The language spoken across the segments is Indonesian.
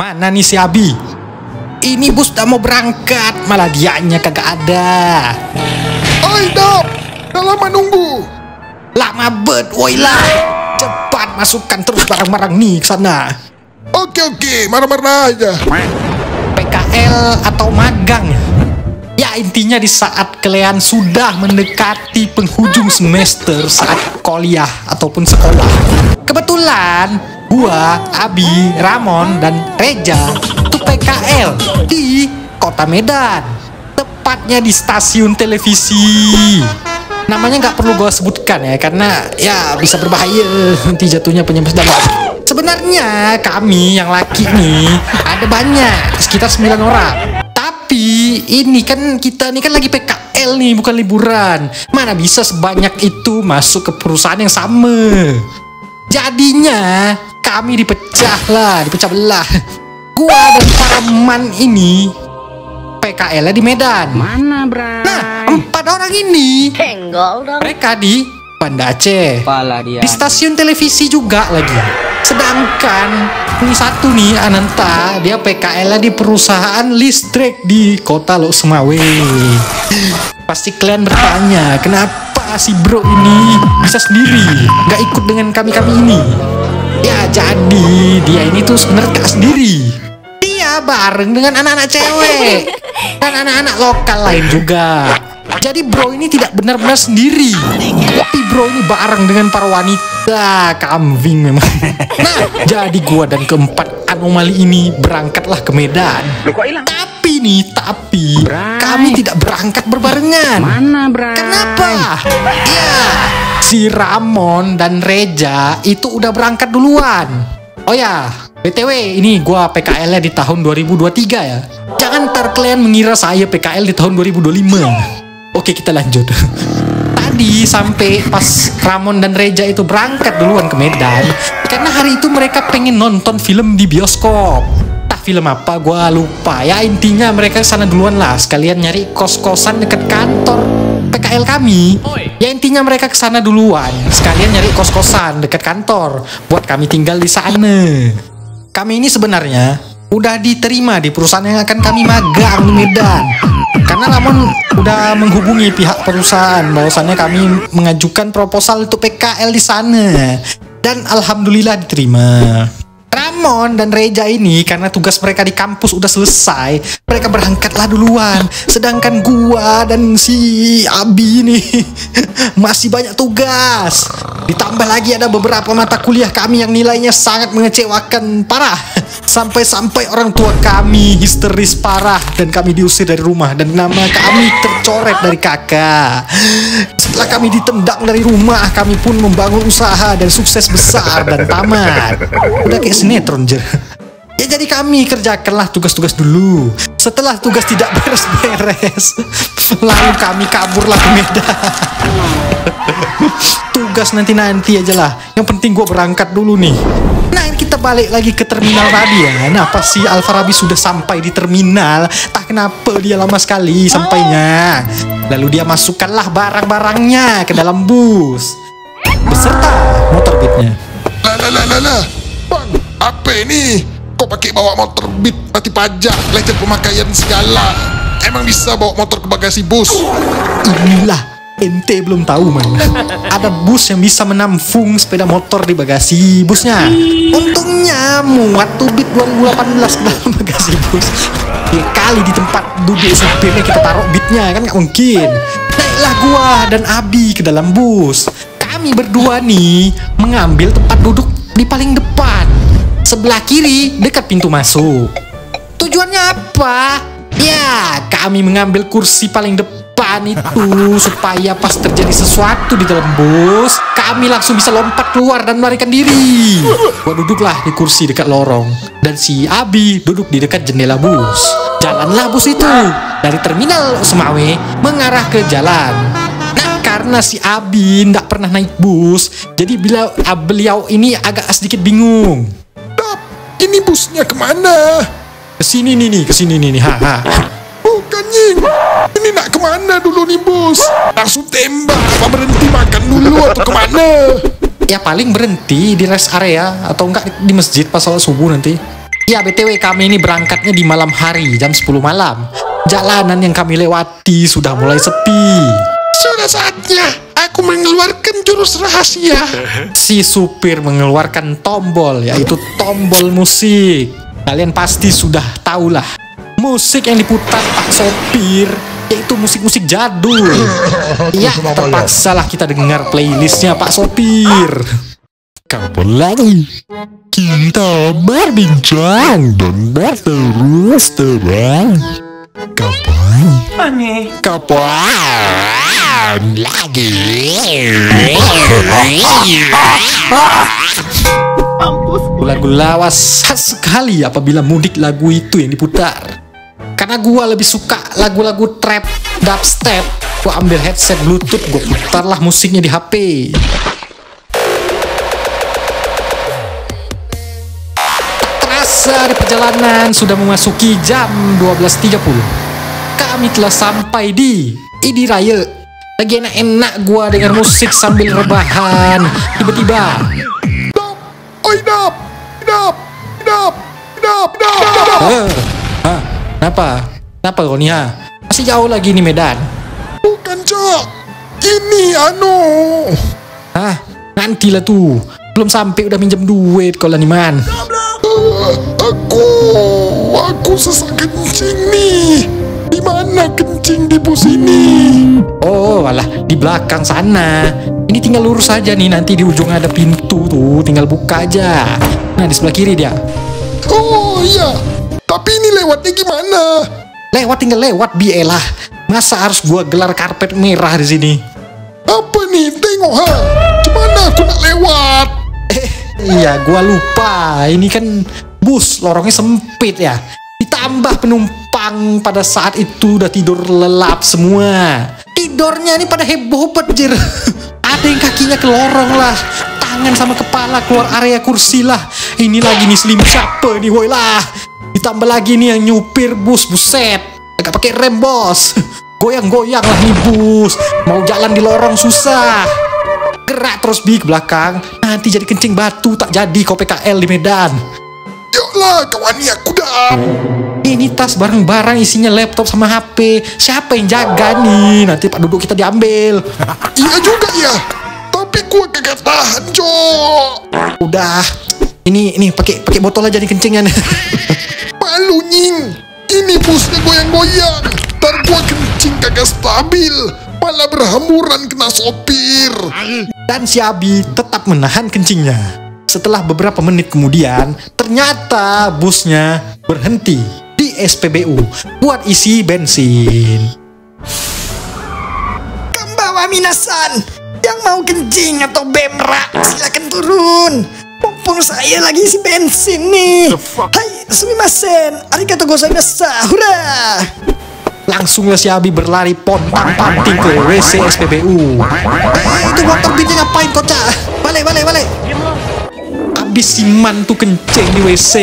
Mana nih si Abi? Ini bus udah mau berangkat, malah dianya kagak ada. Oi Dap, udah lama nunggu. Lama bet, woi lah. Cepat masukkan terus barang-barang nih ke sana. Oke, marah-marah aja. PKL atau magang? Ya intinya di saat kalian sudah mendekati penghujung semester saat kuliah ataupun sekolah. Kebetulan gua, Abi, Ramon, dan Reja itu PKL di kota Medan. Tepatnya di stasiun televisi. Namanya nggak perlu gue sebutkan ya, karena ya bisa berbahaya nanti jatuhnya penyebab dalam. Sebenarnya kami yang laki nih ada banyak, sekitar 9 orang. Tapi ini kan kita nih kan lagi PKL nih, bukan liburan. Mana bisa sebanyak itu masuk ke perusahaan yang sama. Jadinya kami dipecah belah. Gua dan para man ini PKL di Medan. Mana, Bray? Nah, 4 orang ini Tenggol dong. mereka di Banda Aceh. Kepala dia. Di stasiun televisi juga lagi. Sedangkan ini satu nih Ananta, dia PKL di perusahaan listrik di kota Lok Sumawe. Pasti kalian bertanya, kenapa si bro ini bisa sendiri, nggak ikut dengan kami ini? Ya jadi dia ini tuh sebenarnya gak sendiri. Dia bareng dengan anak-anak cewek dan anak-anak lokal lain juga. Jadi bro ini tidak benar-benar sendiri, tapi bro ini bareng dengan para wanita. Kambing memang. Nah, jadi gua dan keempat anomali ini berangkatlah ke Medan. Tapi Bray. kami tidak berangkat berbarengan. Mana, Bray? Kenapa? Ya, si Ramon dan Reja itu udah berangkat duluan. Oh ya, BTW ini gua PKL-nya di tahun 2023 ya. Jangan ntar kalian mengira saya PKL di tahun 2025. Oke, kita lanjut. Tadi sampai pas Ramon dan Reja itu berangkat duluan ke Medan, karena hari itu mereka pengen nonton film di bioskop. Entah film apa, gua lupa. Ya intinya mereka sana duluan lah, sekalian nyari kos-kosan dekat kantor PKL kami. Ya intinya mereka ke sana duluan, sekalian nyari kos-kosan dekat kantor buat kami tinggal di sana. Kami ini sebenarnya udah diterima di perusahaan yang akan kami magang di Medan. Karena Ramon udah menghubungi pihak perusahaan bahwasannya kami mengajukan proposal untuk PKL di sana. Dan alhamdulillah diterima. Ramon dan Reja ini karena tugas mereka di kampus udah selesai, mereka berangkatlah duluan. Sedangkan gua dan si Abi ini masih banyak tugas. Ditambah lagi ada beberapa mata kuliah kami yang nilainya sangat mengecewakan parah. Sampai-sampai orang tua kami histeris parah dan kami diusir dari rumah dan nama kami tercoret dari kakak. Setelah kami ditendang dari rumah, kami pun membangun usaha dan sukses besar dan tamat. Udah kayak sinetron jer. Ya jadi kami kerjakanlah tugas-tugas dulu. Setelah tugas tidak beres-beres, lalu kami kaburlah ke Medan. Tugas nanti aja lah. Yang penting gue berangkat dulu nih. Nah kita balik lagi ke terminal tadi ya. Nah pas si Alfarabi sudah sampai di terminal, tak kenapa dia lama sekali sampainya. Lalu dia masukkanlah barang-barangnya ke dalam bus beserta motor Beatnya. Lah. Bang, apa ini? Kok pakai bawa motor Beat mati pajak, lecet pemakaian segala. Emang bisa bawa motor ke bagasi bus? Inilah ente belum tahu man. Ada bus yang bisa menampung sepeda motor di bagasi busnya. Untungnya muat tuh Beat 2018 dalam bagasi bus. Ya kali di tempat duduk supirnya kita taruh Beatnya, kan nggak mungkin. Naiklah gua dan Abi ke dalam bus. Kami berdua nih mengambil tempat duduk di paling depan, sebelah kiri dekat pintu masuk. Tujuannya apa? Ya, kami mengambil kursi paling depan itu supaya pas terjadi sesuatu di dalam bus, kami langsung bisa lompat keluar dan melarikan diri. Gua duduklah di kursi dekat lorong dan si Abi duduk di dekat jendela bus. Jalanlah bus itu dari terminal Sumawe mengarah ke jalan. Nah, karena si Abi tidak pernah naik bus, jadi beliau ini agak sedikit bingung. Dap, ini busnya kemana? Kesini nih, haha. Bukan Nying, ini nak kemana dulu nih bus? Langsung tembak apa berhenti makan dulu atau kemana? Ya paling berhenti di rest area atau enggak di masjid pas sholat subuh nanti. Ya BTW kami ini berangkatnya di malam hari jam 10 malam. Jalanan yang kami lewati sudah mulai sepi. Sudah saatnya aku mengeluarkan jurus rahasia. Si supir mengeluarkan tombol, yaitu tombol musik. Kalian pasti sudah tahulah. Musik yang diputar Pak Sopir yaitu musik-musik jadul. Ya, terpaksalah kita dengar playlistnya Pak Sopir. Kapan lagi kita berbincang dan berterus terang? Kapan lagi? Lagu lawas khas sekali apabila mudik lagu itu yang diputar. Karena gua lebih suka lagu-lagu trap, dubstep. Gua ambil headset bluetooth, gua putarlah musiknya di HP. Terasa di perjalanan sudah memasuki jam 12.30. Kami telah sampai di Idi Raya. Lagi enak-enak gua dengar musik sambil rebahan. Tiba-tiba Kenapa kau nih ha? Masih jauh lagi nih Medan. Bukan, Cok. Ini Hah? Nantilah tuh. Belum sampai udah minjem duit kau lah nih man. Aku sesak kencing nih. Di mana kencing di bus ini? Oh alah, di belakang sana. Ini tinggal lurus aja nih, nanti di ujung ada pintu tuh, tinggal buka aja. Nah di sebelah kiri dia. Oh iya, tapi ini lewatnya gimana? Lewat tinggal lewat bielah. Masa harus gua gelar karpet merah di sini? Apa nih? Tengok ha. Gimana aku nak lewat? Iya, gua lupa. Ini kan bus, lorongnya sempit ya. Ditambah penumpang pada saat itu udah tidur lelap semua. Tidurnya nih pada heboh banget. Ada yang kakinya ke lorong lah, tangan sama kepala keluar area kursi lah. Ini lagi nih slim siapa nih woi lah. Ditambah lagi nih yang nyupir bus, buset, agak pakai rem bos. Goyang-goyang lah nih bus. Mau jalan di lorong susah. Gerak terus bi ke belakang, nanti jadi kencing batu tak jadi kau PKL di Medan. Yuklah kawani aku dah. Ini tas barang-barang isinya laptop sama HP. Siapa yang jaga nih? Nanti pak duduk kita diambil. Iya juga ya. Tapi gua kagak tahan, Cok. Udah. Ini pakai botol aja nih kencingan. Malu nying. Ini busnya goyang-goyang. Ntar gua kencing kagak stabil. Malah berhamburan kena sopir. Dan si Abi tetap menahan kencingnya. Setelah beberapa menit kemudian, ternyata busnya berhenti di SPBU buat isi bensin. Kambawa minasan, yang mau kencing atau berak silakan turun. Mumpung saya lagi isi bensin nih. Hai, sumimasen, arigatou gozaimashita. Hurra! Langsunglah si Abi berlari pontang-panting ke WC SPBU. Itu motor binnya ngapain kocak? Balik. Habis si Man tuh kencing di WC,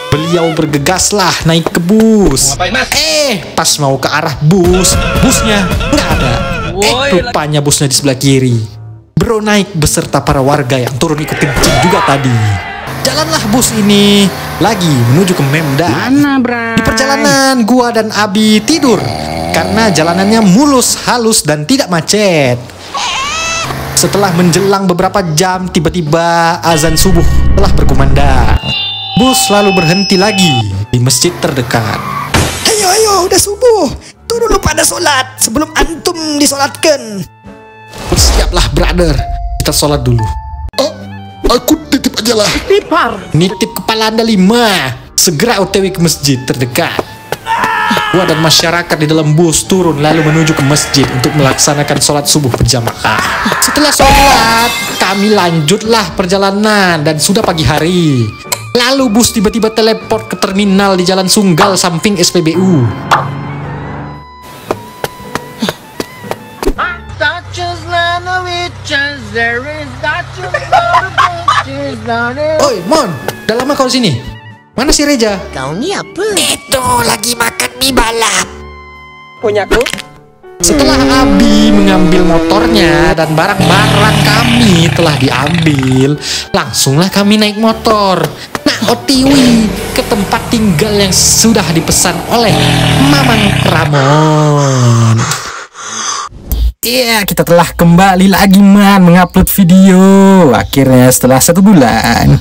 beliau bergegaslah naik ke bus. Pas mau ke arah busnya nggak ada. Rupanya busnya di sebelah kiri. Bro naik beserta para warga yang turun ikut kencing juga tadi. Jalanlah bus ini lagi menuju ke Medan. Di perjalanan gua dan Abi tidur karena jalanannya mulus, halus dan tidak macet. Setelah menjelang beberapa jam, tiba-tiba azan subuh telah berkumandang. Bus lalu berhenti lagi di masjid terdekat. Ayo, udah subuh. Turun lu pada sholat sebelum antum disolatkan. Bersiaplah brother, kita sholat dulu. Aku titip aja lah. Nitip kepala anda 5. Segera OTW ke masjid terdekat. Gua dan masyarakat di dalam bus turun lalu menuju ke masjid untuk melaksanakan sholat subuh berjamaah. Setelah sholat, kami lanjutlah perjalanan dan sudah pagi hari. Lalu bus tiba-tiba teleport ke terminal di Jalan Sunggal samping SPBU. Oi, Mon, udah lama kau di sini? Mana si Reja? Kau ni apa? Itu lagi makan mie balap. Punyaku. Setelah Abi mengambil motornya dan barang-barang kami telah diambil, langsunglah kami naik motor. Nah, OTW ke tempat tinggal yang sudah dipesan oleh Mamang Ramon. Iya, kita telah kembali lagi man mengupload video. Akhirnya setelah 1 bulan.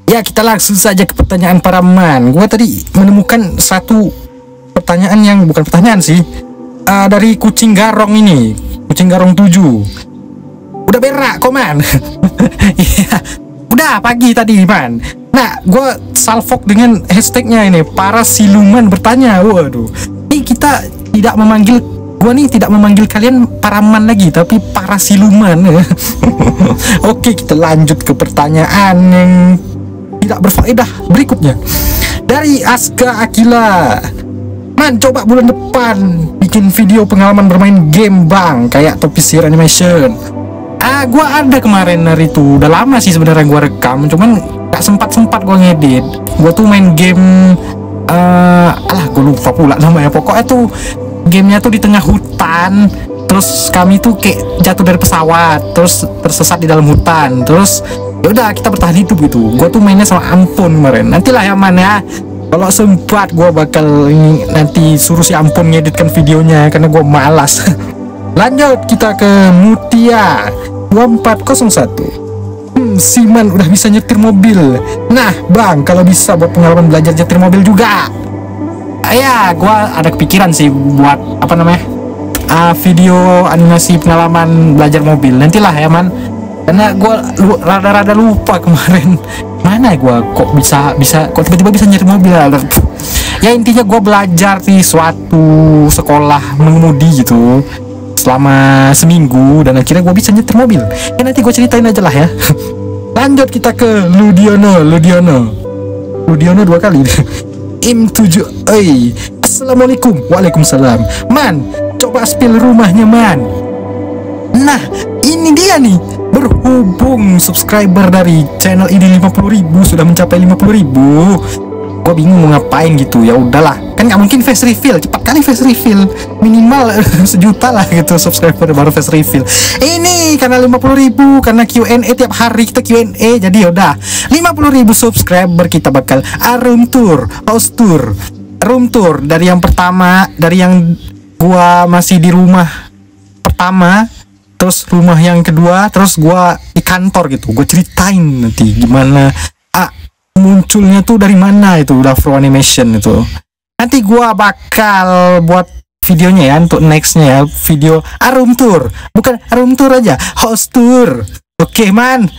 Ya, kita langsung saja ke pertanyaan para man. Gua tadi menemukan satu pertanyaan yang bukan pertanyaan sih. Dari kucing garong ini, kucing garong 7. Udah berak kok man. Iya, udah pagi tadi man. Nah, gue salvok dengan hashtagnya ini, para siluman bertanya. Waduh, ini kita tidak memanggil, gue nih tidak memanggil kalian para man lagi, tapi para siluman. Oke, kita lanjut ke pertanyaan yang tidak berfaedah berikutnya. Dari Aska Akila. Man, coba bulan depan bikin video pengalaman bermain game bang, kayak Top Gear Animation. Gua ada kemarin hari itu, udah lama sih sebenarnya gua rekam, cuman gak sempat gua ngedit. Gua tuh main game, gua lupa pula namanya. Pokoknya tuh gamenya tuh di tengah hutan, terus kami tuh kayak jatuh dari pesawat, terus tersesat di dalam hutan, terus ya udah kita bertahan hidup gitu. Gua tuh mainnya sama Ampun kemarin. Nantilah ya man ya, kalau sempat gua bakal nanti suruh si Ampun ngeditkan videonya karena gua malas. Lanjut kita ke Mutia 2401. Siman udah bisa nyetir mobil. Nah bang, kalau bisa buat pengalaman belajar nyetir mobil juga. Ya, gua ada kepikiran sih buat apa namanya, video animasi pengalaman belajar mobil. Nantilah ya man, karena gua rada-rada lupa kemarin. Mana gua kok bisa kok tiba-tiba bisa nyetir mobil. Ya intinya gua belajar di suatu sekolah mengemudi gitu selama seminggu, dan akhirnya gue bisa nyetir mobil. Ya nanti gue ceritain aja lah ya. Lanjut kita ke Ludiono 2 kali. Im7 Assalamualaikum. Waalaikumsalam. Man, coba spill rumahnya man. Nah, ini dia nih. Berhubung subscriber dari channel ini 50.000, sudah mencapai 50.000. Gue bingung mau ngapain gitu. Ya udahlah, kan nggak mungkin face reveal, cepat kali face reveal, minimal 1 juta lah gitu subscriber baru face reveal. Ini karena 50.000, karena Q&A tiap hari kita Q&A, jadi yaudah 50.000 subscriber kita bakal room tour, house tour, room tour dari yang pertama, dari yang gua masih di rumah pertama, terus rumah yang kedua, terus gua di kantor gitu. Gue ceritain nanti gimana munculnya tuh dari mana itu Afro Animation itu. Nanti gua bakal buat videonya ya untuk nextnya ya, video room tour, bukan room tour aja, house tour. Oke man,